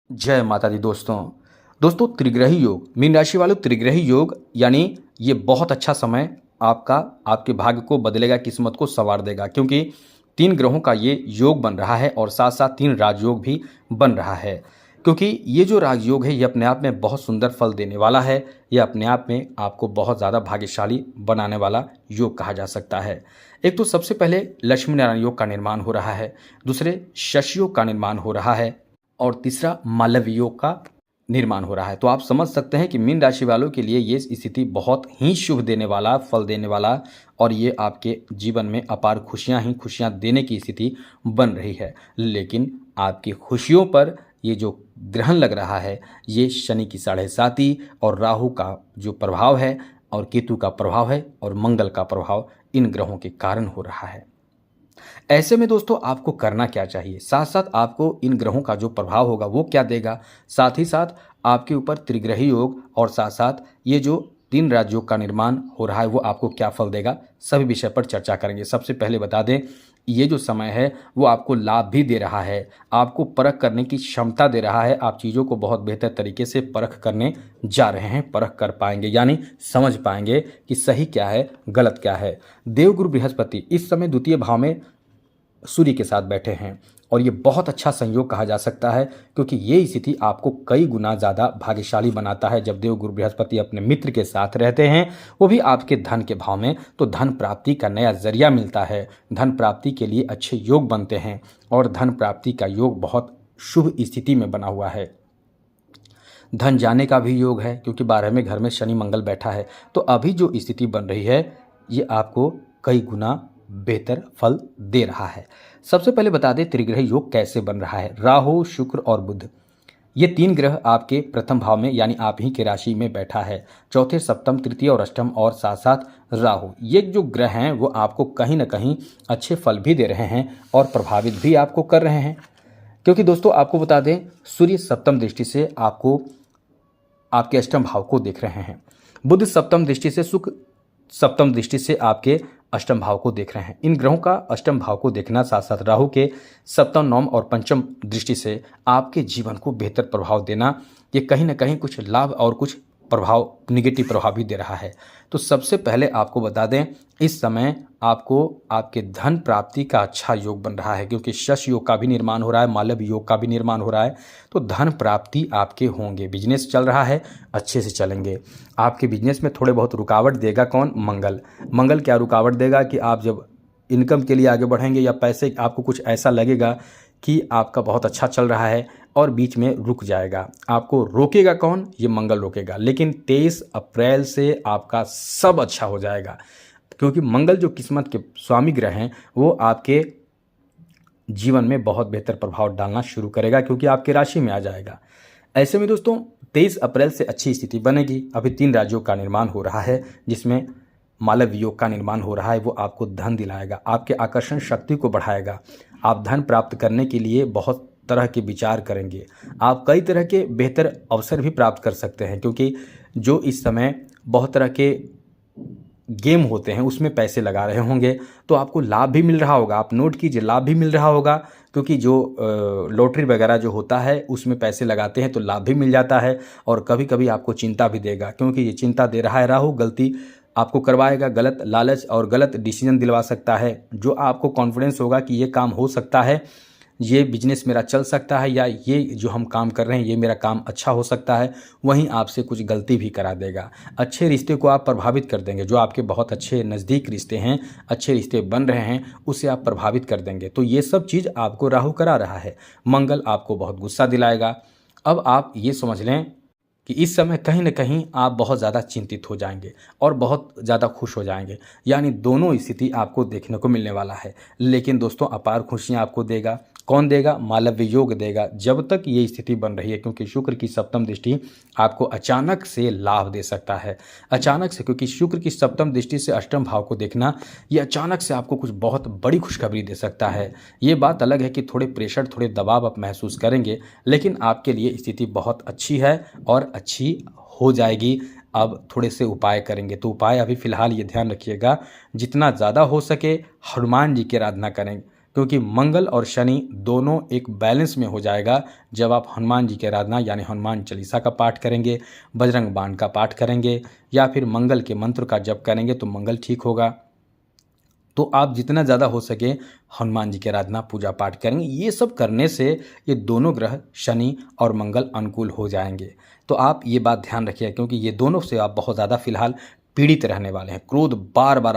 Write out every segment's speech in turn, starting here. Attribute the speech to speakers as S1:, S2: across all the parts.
S1: जय माता दी दोस्तों। दोस्तों त्रिग्रही योग, मीन राशि वालों, त्रिग्रही योग यानी ये बहुत अच्छा समय आपका आपके भाग्य को बदलेगा, किस्मत को संवार देगा, क्योंकि 3 ग्रहों का ये योग बन रहा है और साथ-साथ 3 राजयोग भी बन रहा है। क्योंकि ये जो राजयोग है ये अपने आप में बहुत सुंदर फल देने वाला है। ये अपने आप में आपको बहुत ज़्यादा भाग्यशाली बनाने वाला योग कहा जा सकता है। एक तो सबसे पहले लक्ष्मी नारायण योग का निर्माण हो रहा है, दूसरे शश योग का निर्माण हो रहा है और तीसरा मालव योग का निर्माण हो रहा है। तो आप समझ सकते हैं कि मीन राशि वालों के लिए ये स्थिति बहुत ही शुभ देने वाला, फल देने वाला और ये आपके जीवन में अपार खुशियां ही खुशियां देने की स्थिति बन रही है। लेकिन आपकी खुशियों पर ये जो ग्रहण लग रहा है ये शनि की 7.5 और राहु का जो प्रभाव है और केतु का प्रभाव है और मंगल का प्रभाव इन ग्रहों के कारण हो रहा है। ऐसे में दोस्तों आपको करना क्या चाहिए, साथ साथ आपको इन ग्रहों का जो प्रभाव होगा वो क्या देगा, साथ ही साथ आपके ऊपर त्रिग्रही योग और साथ साथ ये जो 3 राजयोग का निर्माण हो रहा है वो आपको क्या फल देगा, सभी विषय पर चर्चा करेंगे। सबसे पहले बता दें, ये जो समय है वो आपको लाभ भी दे रहा है, आपको परख करने की क्षमता दे रहा है। आप चीज़ों को बहुत बेहतर तरीके से परख करने जा रहे हैं, परख कर पाएंगे यानी समझ पाएंगे कि सही क्या है, गलत क्या है। देवगुरु बृहस्पति इस समय द्वितीय भाव में सूर्य के साथ बैठे हैं और ये बहुत अच्छा संयोग कहा जा सकता है, क्योंकि ये स्थिति आपको कई गुना ज़्यादा भाग्यशाली बनाता है। जब देवगुरु बृहस्पति अपने मित्र के साथ रहते हैं, वो भी आपके धन के भाव में, तो धन प्राप्ति का नया जरिया मिलता है, धन प्राप्ति के लिए अच्छे योग बनते हैं और धन प्राप्ति का योग बहुत शुभ स्थिति में बना हुआ है। धन जाने का भी योग है, क्योंकि 12वें घर में शनि मंगल बैठा है। तो अभी जो स्थिति बन रही है ये आपको कई गुना बेहतर फल दे रहा है। सबसे पहले बता दें त्रिग्रह योग कैसे बन रहा है। राहु, शुक्र और बुध, ये 3 ग्रह आपके प्रथम भाव में यानी आप ही के राशि में बैठा है। चौथे, सप्तम, तृतीय और अष्टम और साथ साथ राहु, ये जो ग्रह हैं वो आपको कहीं ना कहीं अच्छे फल भी दे रहे हैं और प्रभावित भी आपको कर रहे हैं। क्योंकि दोस्तों आपको बता दें, सूर्य सप्तम दृष्टि से आपको आपके अष्टम भाव को देख रहे हैं, बुध सप्तम दृष्टि से, शुक्र सप्तम दृष्टि से आपके अष्टम भाव को देख रहे हैं। इन ग्रहों का अष्टम भाव को देखना, साथ साथ राहु के सप्तम, नवम और पंचम दृष्टि से आपके जीवन को बेहतर प्रभाव देना, ये कहीं ना कहीं कुछ लाभ और कुछ प्रभाव, निगेटिव प्रभाव भी दे रहा है। तो सबसे पहले आपको बता दें, इस समय आपको आपके धन प्राप्ति का अच्छा योग बन रहा है, क्योंकि शश योग का भी निर्माण हो रहा है, मालव योग का भी निर्माण हो रहा है। तो धन प्राप्ति आपके होंगे, बिजनेस चल रहा है, अच्छे से चलेंगे। आपके बिजनेस में थोड़े बहुत रुकावट देगा कौन? मंगल। मंगल क्या रुकावट देगा कि आप जब इनकम के लिए आगे बढ़ेंगे या पैसे आपको कुछ ऐसा लगेगा कि आपका बहुत अच्छा चल रहा है और बीच में रुक जाएगा, आपको रोकेगा कौन? ये मंगल रोकेगा। लेकिन 23 अप्रैल से आपका सब अच्छा हो जाएगा, क्योंकि मंगल जो किस्मत के स्वामी ग्रह हैं वो आपके जीवन में बहुत बेहतर प्रभाव डालना शुरू करेगा, क्योंकि आपके राशि में आ जाएगा। ऐसे में दोस्तों 23 अप्रैल से अच्छी स्थिति बनेगी। अभी 3 राज्यों का निर्माण हो रहा है, जिसमें मालव योग का निर्माण हो रहा है। वो आपको धन दिलाएगा, आपके आकर्षण शक्ति को बढ़ाएगा। आप धन प्राप्त करने के लिए बहुत तरह के विचार करेंगे, आप कई तरह के बेहतर अवसर भी प्राप्त कर सकते हैं, क्योंकि जो इस समय बहुत तरह के गेम होते हैं उसमें पैसे लगा रहे होंगे तो आपको लाभ भी मिल रहा होगा। आप नोट कीजिए, लाभ भी मिल रहा होगा, क्योंकि जो लॉटरी वगैरह जो होता है उसमें पैसे लगाते हैं तो लाभ भी मिल जाता है। और कभी कभी आपको चिंता भी देगा, क्योंकि ये चिंता दे रहा है राहु, गलती आपको करवाएगा, गलत लालच और गलत डिसीजन दिलवा सकता है। जो आपको कॉन्फिडेंस होगा कि ये काम हो सकता है, ये बिजनेस मेरा चल सकता है, या ये जो हम काम कर रहे हैं ये मेरा काम अच्छा हो सकता है, वहीं आपसे कुछ गलती भी करा देगा। अच्छे रिश्ते को आप प्रभावित कर देंगे, जो आपके बहुत अच्छे नज़दीक रिश्ते हैं, अच्छे रिश्ते बन रहे हैं, उसे आप प्रभावित कर देंगे। तो ये सब चीज़ आपको राहु करा रहा है। मंगल आपको बहुत गुस्सा दिलाएगा। अब आप ये समझ लें कि इस समय कहीं ना कहीं आप बहुत ज़्यादा चिंतित हो जाएंगे और बहुत ज़्यादा खुश हो जाएंगे, यानी दोनों स्थिति आपको देखने को मिलने वाला है। लेकिन दोस्तों अपार खुशियाँ आपको देगा कौन? देगा मालव्य योग देगा, जब तक ये स्थिति बन रही है, क्योंकि शुक्र की सप्तम दृष्टि आपको अचानक से लाभ दे सकता है। अचानक से, क्योंकि शुक्र की सप्तम दृष्टि से अष्टम भाव को देखना, ये अचानक से आपको कुछ बहुत बड़ी खुशखबरी दे सकता है। ये बात अलग है कि थोड़े प्रेशर, थोड़े दबाव आप महसूस करेंगे, लेकिन आपके लिए स्थिति बहुत अच्छी है और अच्छी हो जाएगी। अब थोड़े से उपाय करेंगे, तो उपाय अभी फ़िलहाल ये ध्यान रखिएगा, जितना ज़्यादा हो सके हनुमान जी की आराधना करें, क्योंकि मंगल और शनि दोनों एक बैलेंस में हो जाएगा जब आप हनुमान जी की आराधना यानी हनुमान चालीसा का पाठ करेंगे, बजरंग बाण का पाठ करेंगे या फिर मंगल के मंत्र का जप करेंगे तो मंगल ठीक होगा। तो आप जितना ज़्यादा हो सके हनुमान जी की आराधना पूजा पाठ करेंगे। ये सब करने से ये दोनों ग्रह शनि और मंगल अनुकूल हो जाएंगे। तो आप ये बात ध्यान रखिए, क्योंकि ये दोनों से आप बहुत ज़्यादा फिलहाल पीड़ित रहने वाले हैं। क्रोध बार बार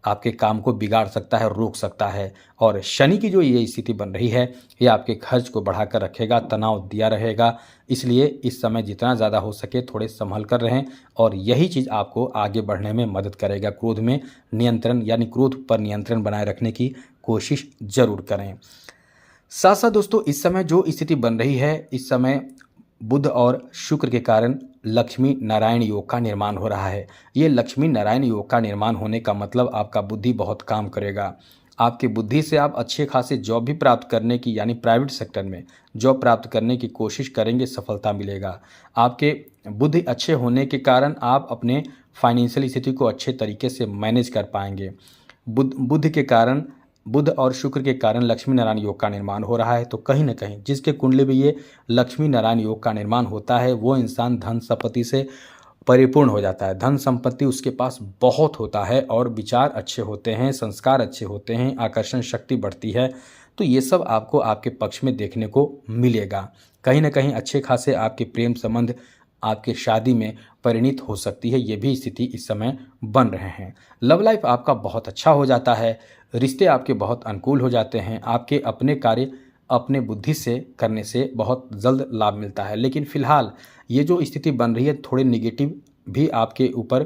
S1: आपके काम को बिगाड़ सकता है, रोक सकता है। और शनि की जो ये स्थिति बन रही है ये आपके खर्च को बढ़ाकर रखेगा, तनाव दिया रहेगा। इसलिए इस समय जितना ज़्यादा हो सके थोड़े संभल कर रहें और यही चीज़ आपको आगे बढ़ने में मदद करेगा। क्रोध में नियंत्रण यानी क्रोध पर नियंत्रण बनाए रखने की कोशिश ज़रूर करें। साथ साथ दोस्तों इस समय जो स्थिति बन रही है, इस समय बुध और शुक्र के कारण लक्ष्मी नारायण योग का निर्माण हो रहा है। ये लक्ष्मी नारायण योग का निर्माण होने का मतलब आपका बुद्धि बहुत काम करेगा। आपकी बुद्धि से आप अच्छे खासे जॉब भी प्राप्त करने की यानी प्राइवेट सेक्टर में जॉब प्राप्त करने की कोशिश करेंगे, सफलता मिलेगा। आपके बुद्धि अच्छे होने के कारण आप अपने फाइनेंशियल स्थिति को अच्छे तरीके से मैनेज कर पाएंगे। बुध और शुक्र के कारण लक्ष्मी नारायण योग का निर्माण हो रहा है। तो कहीं ना कहीं जिसके कुंडली में ये लक्ष्मी नारायण योग का निर्माण होता है वो इंसान धन संपत्ति से परिपूर्ण हो जाता है। धन संपत्ति उसके पास बहुत होता है और विचार अच्छे होते हैं, संस्कार अच्छे होते हैं, आकर्षण शक्ति बढ़ती है। तो ये सब आपको आपके पक्ष में देखने को मिलेगा। कहीं ना कहीं अच्छे खासे आपके प्रेम संबंध आपके शादी में परिणित हो सकती है। ये भी स्थिति इस समय बन रहे हैं। लव लाइफ आपका बहुत अच्छा हो जाता है, रिश्ते आपके बहुत अनुकूल हो जाते हैं। आपके अपने कार्य अपने बुद्धि से करने से बहुत जल्द लाभ मिलता है। लेकिन फिलहाल ये जो स्थिति बन रही है थोड़े निगेटिव भी आपके ऊपर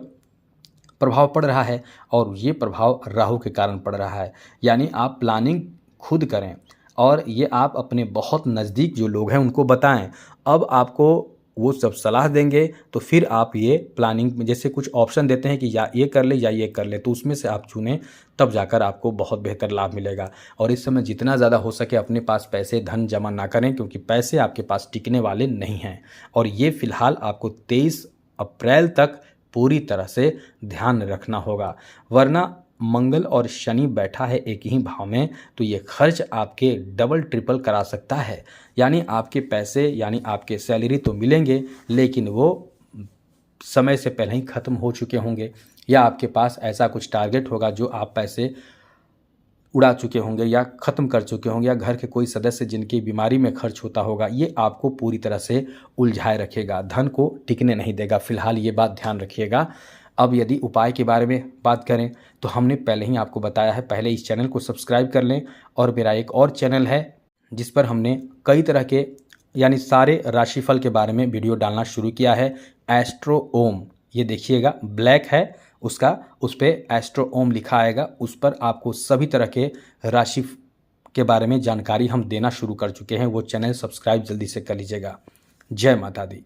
S1: प्रभाव पड़ रहा है और ये प्रभाव राहु के कारण पड़ रहा है। यानी आप प्लानिंग खुद करें और ये आप अपने बहुत नज़दीक जो लोग हैं उनको बताएं। अब आपको वो सब सलाह देंगे तो फिर आप ये प्लानिंग में जैसे कुछ ऑप्शन देते हैं कि या ये कर ले या ये कर ले, तो उसमें से आप चुनें, तब जाकर आपको बहुत बेहतर लाभ मिलेगा। और इस समय जितना ज़्यादा हो सके अपने पास पैसे धन जमा ना करें, क्योंकि पैसे आपके पास टिकने वाले नहीं हैं। और ये फिलहाल आपको 23 अप्रैल तक पूरी तरह से ध्यान रखना होगा, वरना मंगल और शनि बैठा है एक ही भाव में तो ये खर्च आपके डबल ट्रिपल करा सकता है। यानी आपके पैसे यानी आपके सैलरी तो मिलेंगे लेकिन वो समय से पहले ही ख़त्म हो चुके होंगे, या आपके पास ऐसा कुछ टारगेट होगा जो आप पैसे उड़ा चुके होंगे या ख़त्म कर चुके होंगे, या घर के कोई सदस्य जिनकी बीमारी में खर्च होता होगा। ये आपको पूरी तरह से उलझाए रखेगा, धन को टिकने नहीं देगा। फिलहाल ये बात ध्यान रखिएगा। अब यदि उपाय के बारे में बात करें तो हमने पहले ही आपको बताया है, पहले इस चैनल को सब्सक्राइब कर लें। और मेरा एक और चैनल है जिस पर हमने कई तरह के यानी सारे राशिफल के बारे में वीडियो डालना शुरू किया है, एस्ट्रो ओम। ये देखिएगा ब्लैक है उसका, उस पर एस्ट्रो ओम लिखा आएगा, उस पर आपको सभी तरह के राशि के बारे में जानकारी हम देना शुरू कर चुके हैं। वो चैनल सब्सक्राइब जल्दी से कर लीजिएगा। जय माता दी।